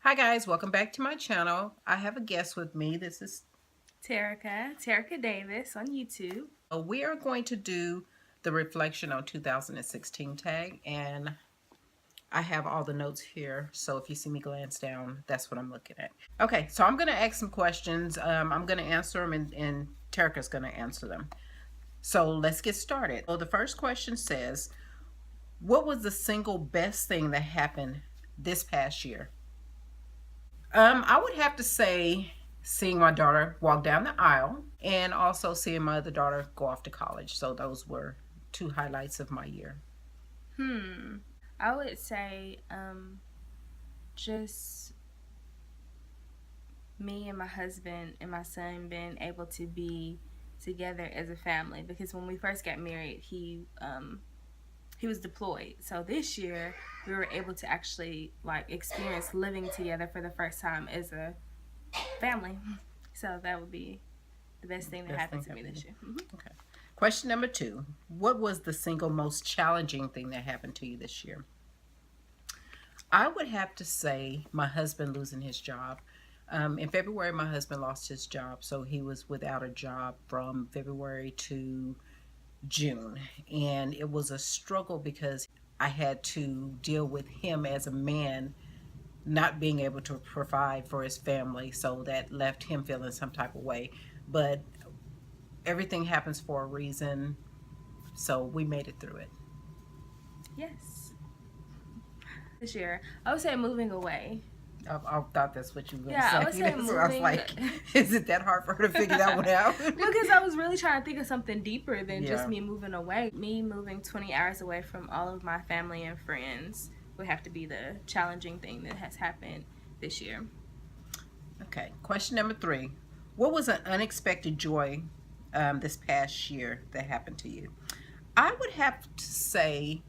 Hi guys, welcome back to my channel. I have a guest with me. This is Terrika Davis on YouTube. we are going to do the reflection on 2016 tag, and I have all the notes here. So if you see me glance down, that's what I'm looking at. Okay, so I'm going to ask some questions. I'm going to answer them, and Terrika's going to answer them. So let's get started. So the first question says, "What was the single best thing that happened this past year?" I would have to say seeing my daughter walk down the aisle and also seeing my other daughter go off to college. So those were two highlights of my year. I would say just me and my husband and my son being able to be together as a family, because when we first got married, he was deployed. So this year we were able to actually experience living together for the first time as a family. So that would be the best thing that happened to me this year. Okay. Question number 2. What was the single most challenging thing that happened to you this year? I would have to say my husband losing his job. In February, my husband lost his job, so he was without a job from February to June. And it was a struggle because I had to deal with him as a man not being able to provide for his family. So that left him feeling some type of way. But everything happens for a reason. So we made it through it. Yes. This year, I would say moving away. I thought that's what you were going Yeah, I to would say. say So I was moving. like, is it that hard for her to figure that one out? Because I was really trying to think of something deeper than just Yeah. me moving away. Me moving 20 hours away from all of my family and friends would have to be the challenging thing that has happened this year. Okay. Question number 3. What was an unexpected joy this past year that happened to you? I would have to say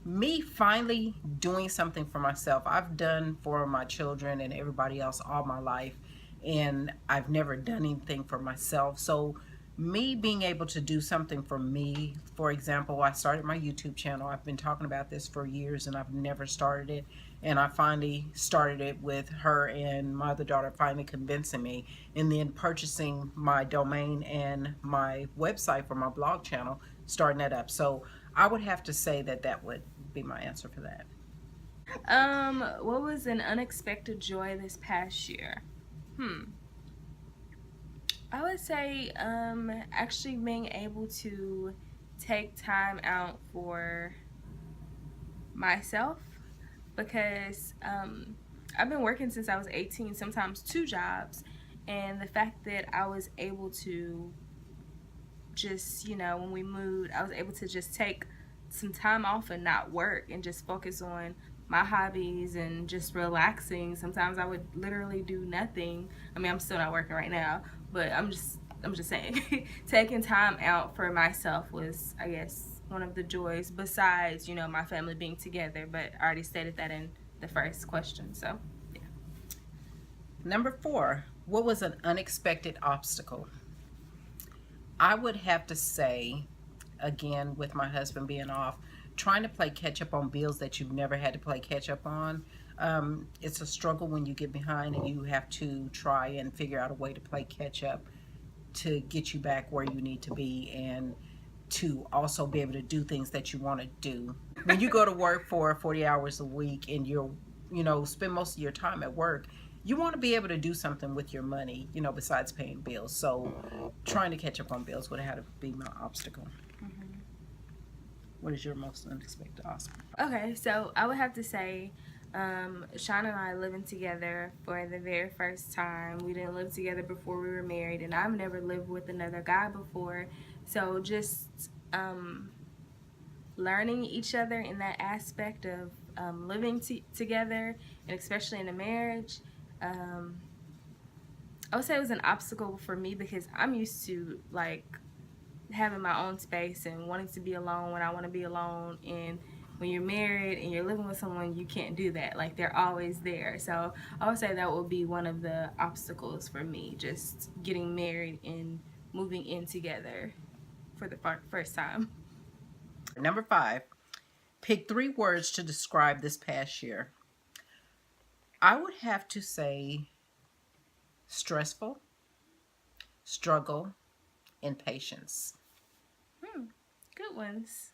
me finally doing something for myself. I've done for my children and everybody else all my life, and I've never done anything for myself. So me being able to do something for me, for example, I started my YouTube channel. I've been talking about this for years and I've never started it, and I finally started it with her and my other daughter finally convincing me, and then purchasing my domain and my website for my blog channel, starting that up. So I would have to say that that would be my answer for that. What was an unexpected joy this past year? I would say actually being able to take time out for myself, because I've been working since I was 18, sometimes two jobs, and the fact that I was able to just, when we moved, I was able to just take some time off and not work and just focus on my hobbies and just relaxing. Sometimes I would literally do nothing. I mean, I'm still not working right now, but I'm just saying taking time out for myself was, I guess, one of the joys, besides, my family being together, but I already stated that in the first question. So, yeah. Number 4, what was an unexpected obstacle? I would have to say, again, with my husband being off, trying to play catch up on bills that you've never had to play catch up on. It's a struggle when you get behind and you have to try and figure out a way to play catch up to get you back where you need to be, and to also be able to do things that you want to do. When you go to work for 40 hours a week and spend most of your time at work, you want to be able to do something with your money, besides paying bills. So trying to catch up on bills would have to be my obstacle. What is your most unexpected obstacle? Okay, so I would have to say, Sean and I living together for the very first time. We didn't live together before we were married, and I've never lived with another guy before. So just learning each other in that aspect of living together, and especially in a marriage, I would say it was an obstacle for me, because I'm used to having my own space and wanting to be alone when I want to be alone. And when you're married and you're living with someone, you can't do that. Like, they're always there. So I would say that would be one of the obstacles for me, just getting married and moving in together for the first time. Number 5, pick 3 words to describe this past year. I would have to say stressful, struggle, and patience. Good ones.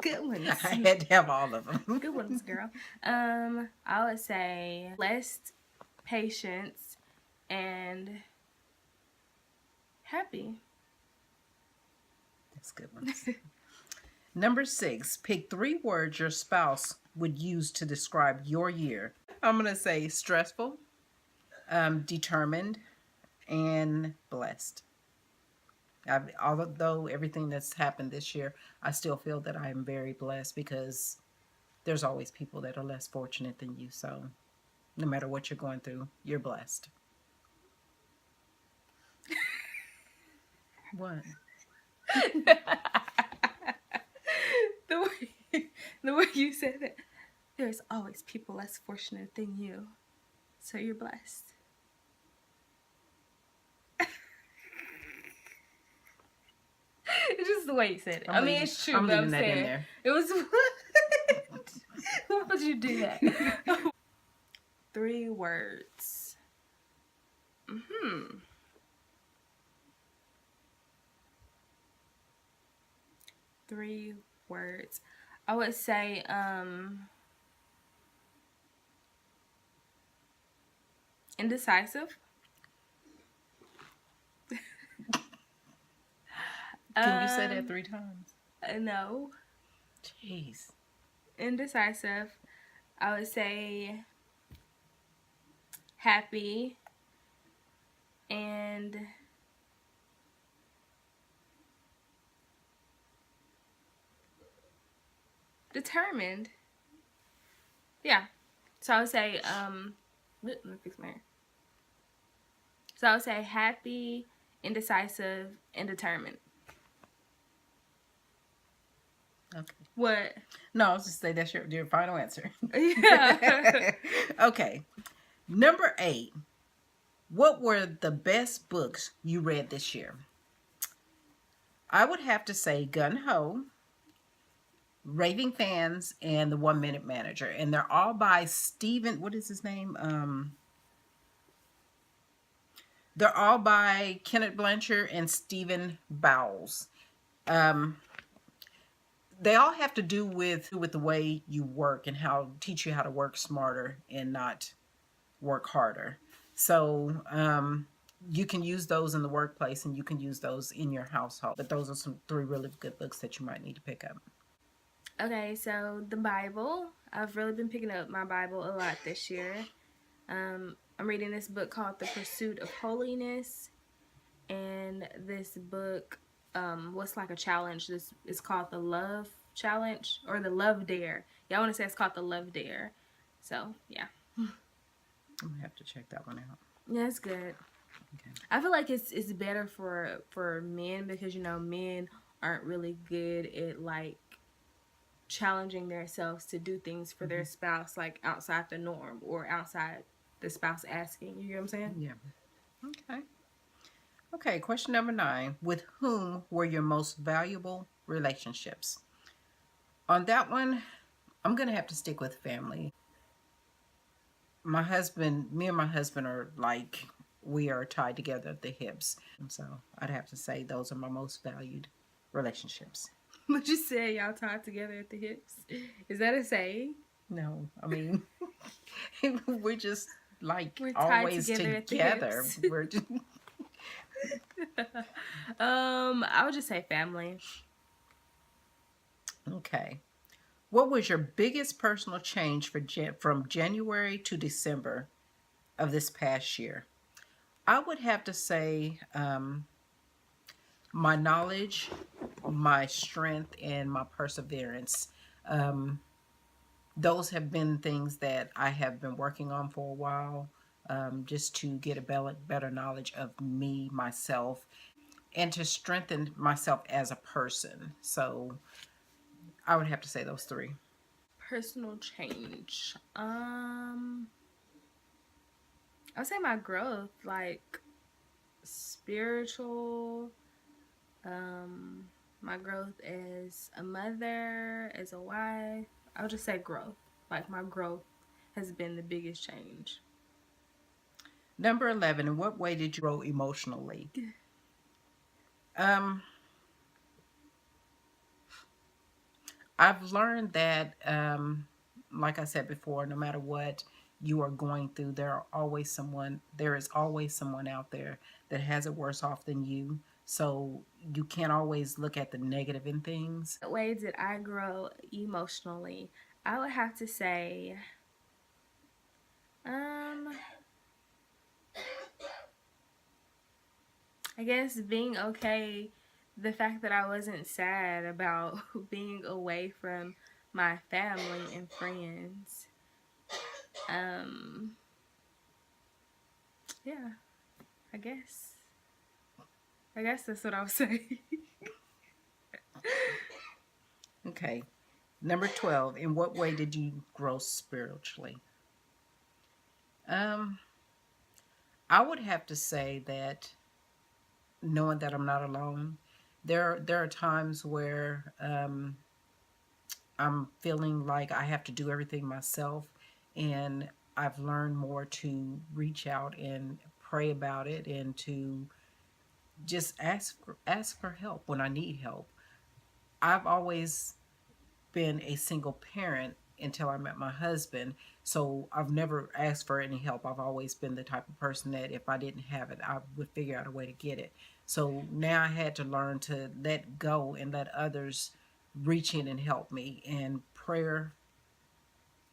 Good ones. I had to have all of them. Good ones, girl. I would say blessed, patience, and happy. That's good ones. Number 6, pick 3 words your spouse would use to describe your year. I'm going to say stressful, determined, and blessed. Although everything that's happened this year, I still feel that I am very blessed because there's always people that are less fortunate than you. So no matter what you're going through, you're blessed. What? the way you said it, there's always people less fortunate than you, so you're blessed. It's just the way you said it. I mean, it's true. I'm but leaving that saying in there. it was. Why would you do that? 3 words. 3 words. I would say indecisive. Can you say that 3 times? No. Jeez. Indecisive. I would say happy and determined. Yeah. So I would say let me fix my hair. So I would say happy, indecisive, and determined. Okay. What? No, I was just saying that's your final answer. Yeah. Okay. Number 8. What were the best books you read this year? I would have to say Gun Ho, Raving Fans, and The 1 Minute Manager. And they're all by Stephen, what is his name? They're all by Kenneth Blanchard and Stephen Bowles. They all have to do with the way you work and how teach you how to work smarter and not work harder. So you can use those in the workplace and you can use those in your household. But those are some 3 really good books that you might need to pick up. Okay, so the Bible. I've really been picking up my Bible a lot this year. I'm reading this book called The Pursuit of Holiness. And this book was like a challenge. This is called the Love Challenge or the Love Dare. Yeah, I want to say it's called the Love Dare. So, yeah. I'm going to have to check that one out. Yeah, it's good. Okay. I feel like it's better for men because, you know, men aren't really good at, like, challenging themselves to do things for their spouse, like, outside the norm or outside the spouse asking. You get what I'm saying? Yeah. Okay. Okay, question number 9. With whom were your most valuable relationships? On that one, I'm going to have to stick with family. Me and my husband are like, we are tied together at the hips. And so I'd have to say those are my most valued relationships. But you said y'all tied together at the hips. Is that a saying? No, I mean, we're just like We're tied always together at the together. hips. We're just... I would just say family. Okay. What was your biggest personal change from January to December of this past year? I would have to say my knowledge, my strength, and my perseverance. Those have been things that I have been working on for a while, just to get a better knowledge of me, myself, and to strengthen myself as a person. So I would have to say those 3. Personal change. I would say my growth, like spiritual, my growth as a mother, as a wife. I would just say growth, like my growth has been the biggest change. Number 11, in what way did you grow emotionally? Um, I've learned that, like I said before, no matter what you are going through, there is always someone out there that has it worse off than you. So you can't always look at the negative in things. What way did I grow emotionally? I would have to say, um, I guess being okay, the fact that I wasn't sad about being away from my family and friends. Um, yeah, I guess. I guess that's what I would say. Okay. Number 12, in what way did you grow spiritually? Um, I would have to say that knowing that I'm not alone. There are times where I'm feeling like I have to do everything myself, and I've learned more to reach out and pray about it and to just ask for help when I need help. I've always been a single parent until I met my husband. So I've never asked for any help. I've always been the type of person that if I didn't have it, I would figure out a way to get it. So now I had to learn to let go and let others reach in and help me. And prayer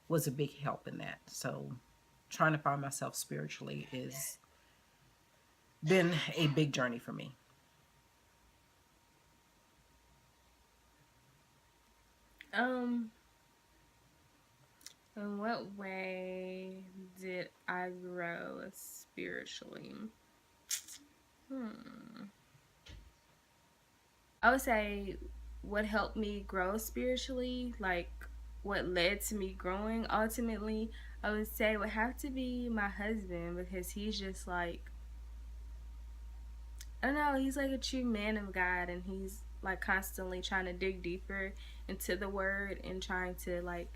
was a big help in that. So trying to find myself spiritually has been a big journey for me. In what way did I grow spiritually? I would say what helped me grow spiritually, like what led to me growing ultimately, I would say would have to be my husband because he's just like, I don't know, he's like a true man of God and he's like constantly trying to dig deeper into the word and trying to like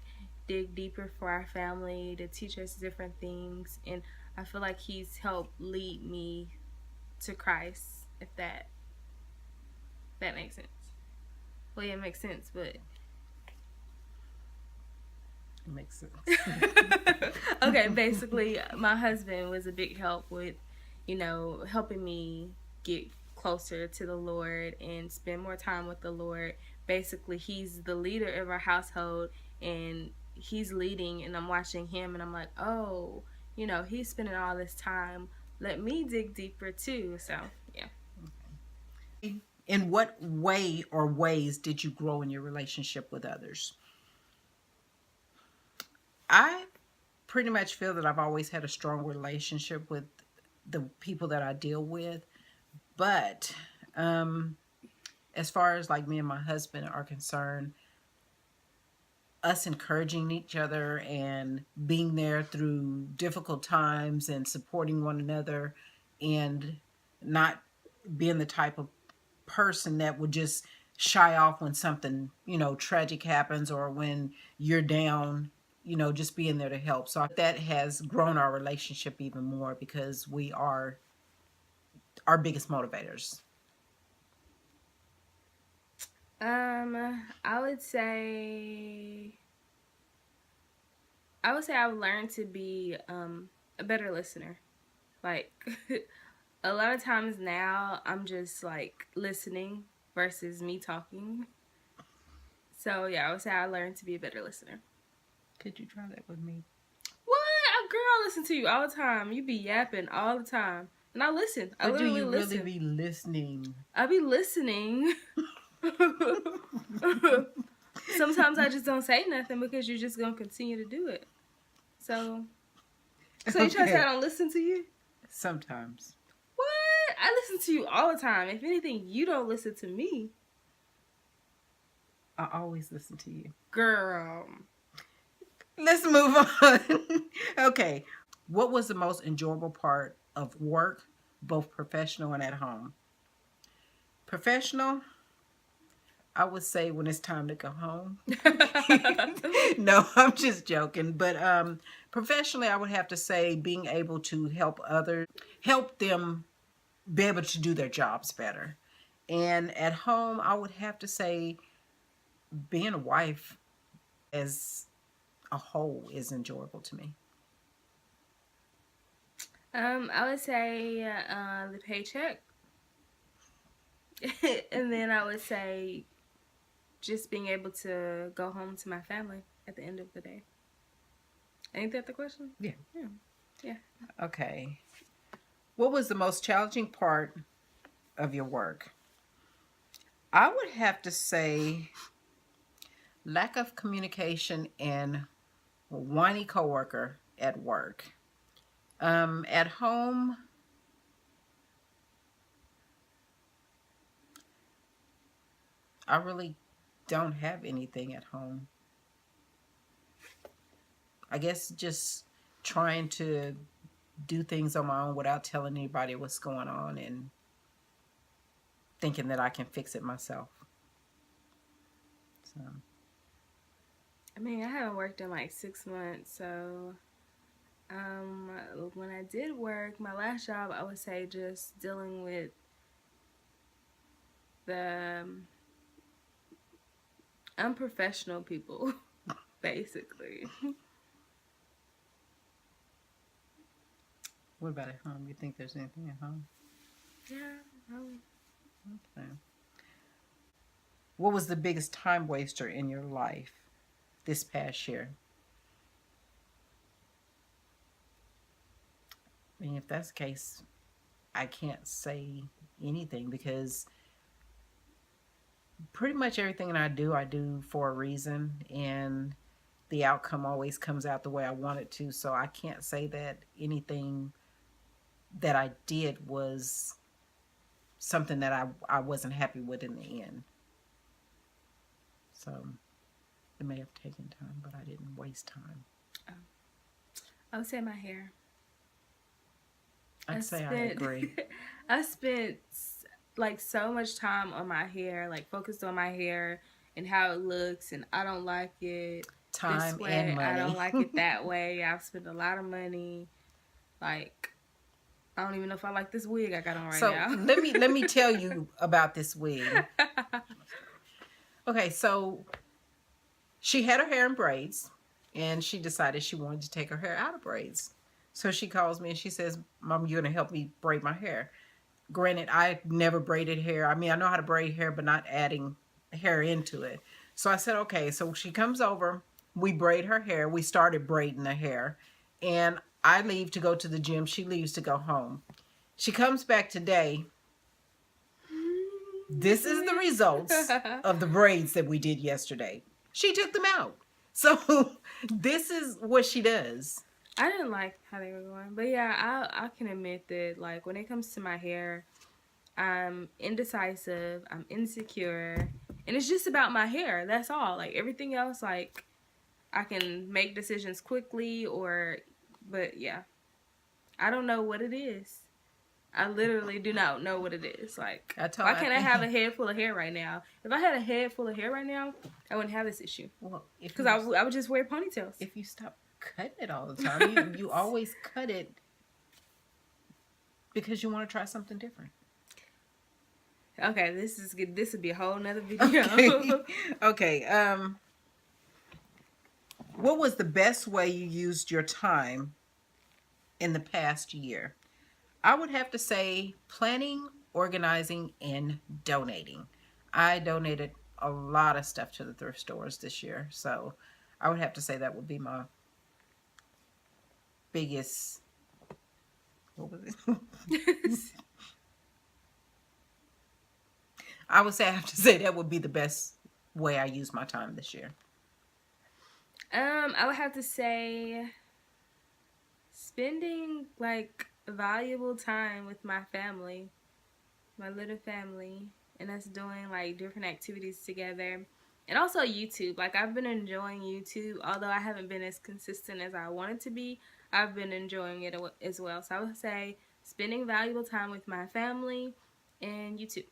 dig deeper for our family to teach us different things, and I feel like he's helped lead me to Christ, if that makes sense. Well, yeah, it makes sense, but It makes sense. okay, basically my husband was a big help with, helping me get closer to the Lord and spend more time with the Lord. Basically, he's the leader of our household and he's leading and I'm watching him and I'm like, "Oh, he's spending all this time. Let me dig deeper too." So, yeah. In what way or ways did you grow in your relationship with others? I pretty much feel that I've always had a strong relationship with the people that I deal with. But as far as like me and my husband are concerned, us encouraging each other and being there through difficult times and supporting one another and not being the type of person that would just shy off when something, tragic happens or when you're down, just being there to help. So that has grown our relationship even more because we are our biggest motivators. I would say I've learned to be a better listener. Like a lot of times now I'm just like listening versus me talking. So yeah, I would say I learned to be a better listener. Could you try that with me? What? A girl listen to you all the time. You be yapping all the time. And I listen. I But do literally you listen. really be listening? I be listening. Sometimes I just don't say nothing because you're just gonna continue to do it. So you trying to say I don't listen to you? Sometimes. What? I listen to you all the time. If anything, you don't listen to me. I always listen to you. Girl. Let's move on. Okay. What was the most enjoyable part of work, both professional and at home? Professional, I would say when it's time to go home. No, I'm just joking. But Professionally, I would have to say being able to help them be able to do their jobs better. And at home, I would have to say being a wife as a whole is enjoyable to me. I would say the paycheck, and then I would say just being able to go home to my family at the end of the day. Ain't that the question? Yeah. Yeah. Yeah. Okay. What was the most challenging part of your work? I would have to say lack of communication and whiny coworker at work. At home, I really don't have anything at home. I guess just trying to do things on my own without telling anybody what's going on and thinking that I can fix it myself. So, I mean, I haven't worked in like 6 months, so when I did work, my last job, I would say just dealing with the unprofessional people, basically. what about at home? You think there's anything at home? Yeah. Okay. What was the biggest time waster in your life this past year? I mean, if that's the case, I can't say anything because pretty much everything that I do for a reason, and the outcome always comes out the way I want it to. So I can't say that anything that I did was something that I wasn't happy with in the end. So it may have taken time, but I didn't waste time. I would say my hair. I agree. I spent like so much time on my hair, like focused on my hair and how it looks, and I don't like it Time this way. and money. I don't like it that way. I've spent a lot of money. Like, I don't even know if I like this wig I got on right now. So let me tell you about this wig. Okay, so she had her hair in braids, and she decided she wanted to take her hair out of braids. So she calls me and she says, "Mom, you're gonna help me braid my hair." Granted, I never braided hair. I mean, I know how to braid hair, but not adding hair into it. So I said, okay. So she comes over, we braid her hair. We started braiding the hair, and I leave to go to the gym. She leaves to go home. She comes back today. This is the results of the braids that we did yesterday. She took them out. So this is what she does. I didn't like how they were going. But yeah, I can admit that, like, when it comes to my hair, I'm indecisive, I'm insecure, and it's just about my hair. That's all. Like, everything else, like, I can make decisions quickly but yeah. I don't know what it is. I literally do not know what it is. Like, why can't I have a head full of hair right now? If I had a head full of hair right now, I wouldn't have this issue. Well, because I would just wear ponytails. If you stop cutting it all the time, you always cut it because you want to try something different. Okay, this is good. This would be a whole nother video. Okay. What was the best way you used your time in the past year? I would have to say planning, organizing, and donating. I donated a lot of stuff to the thrift stores this year, so I would have to say that would be my biggest. What was it? I would say I have to say that would be the best way I use my time this year. I would have to say spending like valuable time with my family, my little family, and us doing like different activities together. And also YouTube. Like, I've been enjoying YouTube, although I haven't been as consistent as I wanted to be. I've been enjoying it as well. So I would say spending valuable time with my family and YouTube.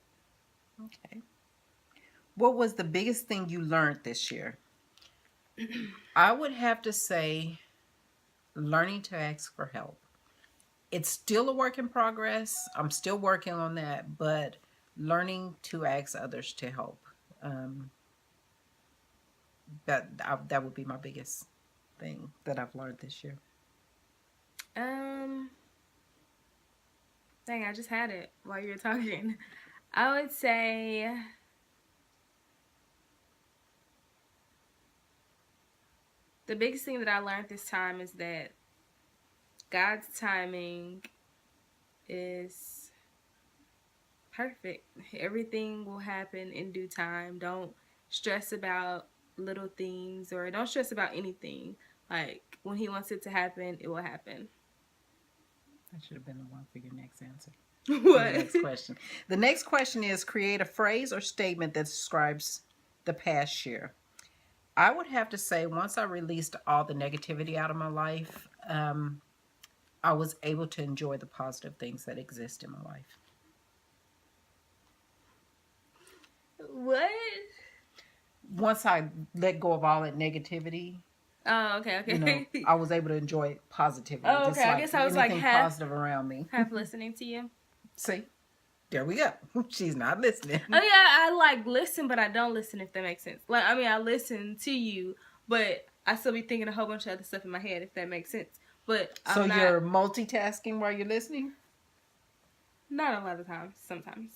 Okay. What was the biggest thing you learned this year? I would have to say learning to ask for help. It's still a work in progress. I'm still working on that, but learning to ask others to help. Um, that would be my biggest thing that I've learned this year. Um, Dang, I just had it while you were talking. I would say the biggest thing that I learned this time is that God's timing is perfect. Everything will happen in due time. Don't stress about little things, or don't stress about anything. Like, when He wants it to happen, it will happen. That should have been the one for your next answer. What? The next question. The next question is create a phrase or statement that describes the past year. I would have to say, once I released all the negativity out of my life, I was able to enjoy the positive things that exist in my life. What? Once I let go of all that negativity, Oh, okay. I was able to enjoy positivity. Oh, okay. I guess I was like anything half positive around me. half listening to you. See, there we go. She's not listening. Oh yeah, I like listen, but I don't listen, if that makes sense. Like, I mean, I listen to you, but I still be thinking a whole bunch of other stuff in my head, if that makes sense. But So you're multitasking while you're listening? Not a lot of times, sometimes.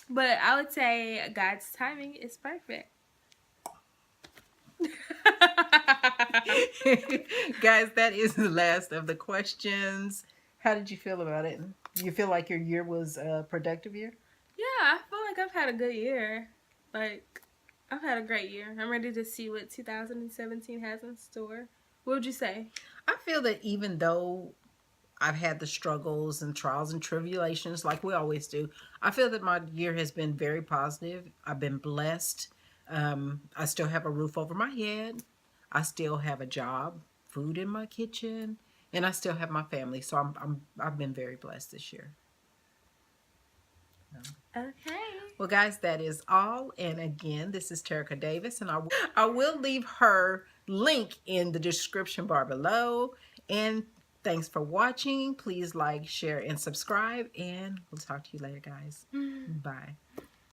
But I would say God's timing is perfect. Guys, that is the last of the questions. How did you feel about it? Do you feel like your year was a productive year? Yeah, I feel like I've had a good year. Like, I've had a great year. I'm ready to see what 2017 has in store. What would you say? I feel that even though I've had the struggles and trials and tribulations like we always do, I feel that my year has been very positive. I've been blessed. I still have a roof over my head. I still have a job, food in my kitchen, and I still have my family. So I've been very blessed this year. Okay. Well, guys, that is all. And again, this is Terrika Davis, and I will leave her link in the description bar below. And thanks for watching. Please like, share, and subscribe. And we'll talk to you later, guys. Bye.